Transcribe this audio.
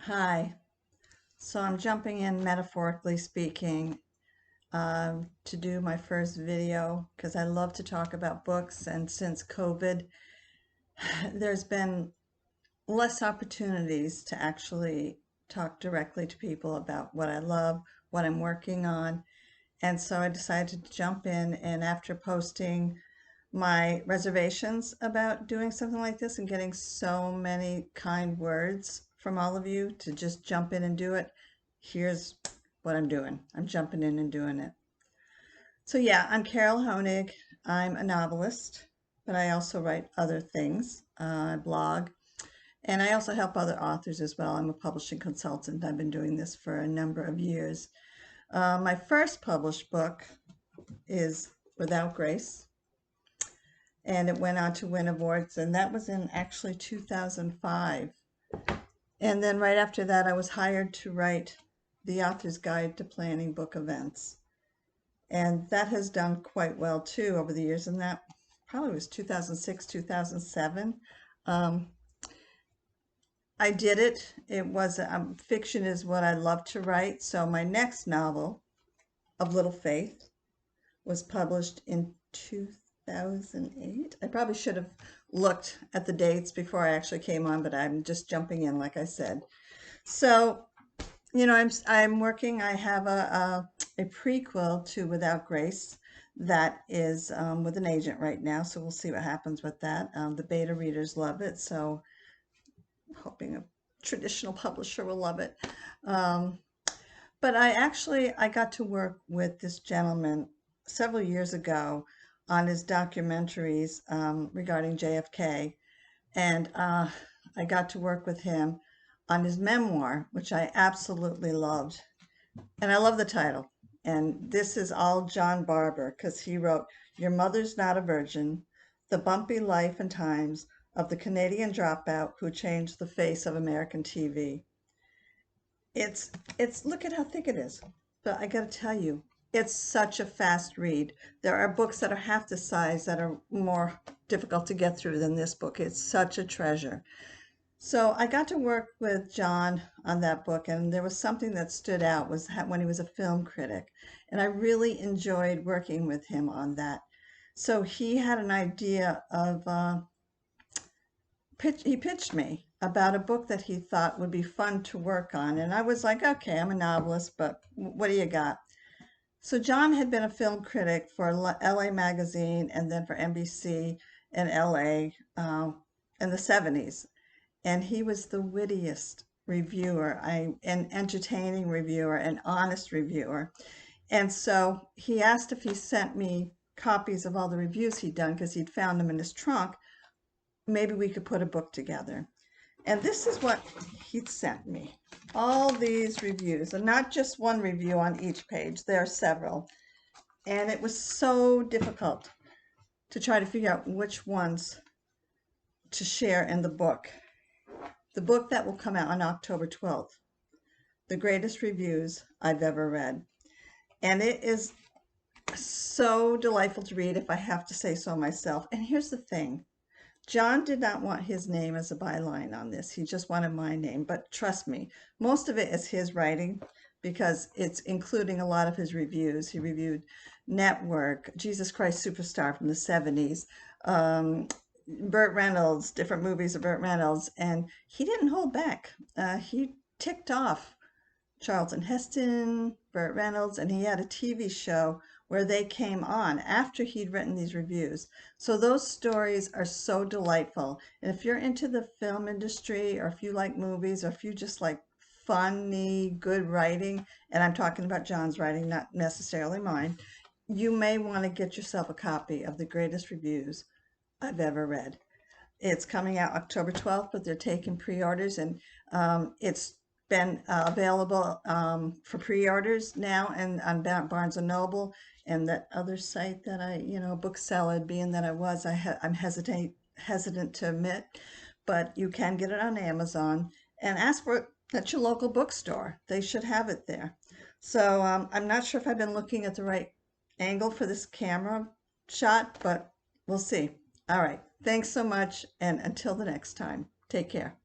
Hi. So I'm jumping in, metaphorically speaking, to do my first video because I love to talk about books. And since COVID, there's been less opportunities to actually talk directly to people about what I love, what I'm working on. And so I decided to jump in, and after posting my reservations about doing something like this and getting so many kind words from all of you to just jump in and do it, here's what I'm doing. I'm jumping in and doing it. So yeah, I'm Carol Hoenig. I'm a novelist, but I also write other things. I blog, and I also help other authors as well. I'm a publishing consultant. I've been doing this for a number of years. My first published book is Without Grace, and it went on to win awards, and that was in actually 2005. And then right after that, I was hired to write The Author's Guide to Planning Book Events. And that has done quite well too over the years, and that probably was 2006, 2007. Um, I did it. It was fiction is what I love to write. So my next novel, Of Little Faith, was published in 2008. I probably should have looked at the dates before I actually came on, but I'm just jumping in, like I said. So, I'm working. I have a prequel to Without Grace that is with an agent right now, so we'll see what happens with that. The beta readers love it, so I'm hoping a traditional publisher will love it. Um, but I got to work with this gentleman several years ago on his documentaries regarding JFK, and I got to work with him on his memoir, which I absolutely loved. And I love the title. And this is all John Barber because he wrote Your Mother's Not a Virgin, The Bumpy Life and Times of the Canadian Dropout Who Changed the Face of American TV. It's look at how thick it is. But I got to tell you, it's such a fast read. There are books that are half the size that are more difficult to get through than this book. It's such a treasure. So I got to work with John on that book, and there was something that stood out was when he was a film critic, and I really enjoyed working with him on that. So he had an idea of he pitched me about a book that he thought would be fun to work on, and I was like, okay, I'm a novelist, but what do you got? So John had been a film critic for LA Magazine and then for NBC in LA in the 70s, and he was the wittiest reviewer, an entertaining reviewer, an honest reviewer. And so he asked if he sent me copies of all the reviews he'd done because he'd found them in his trunk. Maybe we could put a book together. And this is what he'd sent me. All these reviews, and not just one review on each page, there are several. And it was so difficult to try to figure out which ones to share in the book. The book that will come out on October 12th, The Greatest Reviews I've Ever Read. And it is so delightful to read, if I have to say so myself. And here's the thing. John did not want his name as a byline on this. He just wanted my name. But trust me, most of it is his writing because it's including a lot of his reviews. He reviewed Network, Jesus Christ Superstar from the 70s, Burt Reynolds, different movies of Burt Reynolds, and he didn't hold back. He ticked off Charlton Heston, Burt Reynolds, and he had a TV show where they came on after he'd written these reviews. So those stories are so delightful. And if you're into the film industry, or if you like movies, or if you just like funny, good writing, and I'm talking about John's writing, not necessarily mine, you may want to get yourself a copy of The Greatest Reviews I've Ever Read. It's coming out October 12th, but they're taking pre-orders, and it's been available for pre-orders now and on Barnes and Noble and that other site that Book Salad, being that I'm hesitant to admit, but you can get it on Amazon and ask for it at your local bookstore. They should have it there. So I'm not sure if I've been looking at the right angle for this camera shot, but we'll see. All right. Thanks so much. And until the next time, take care.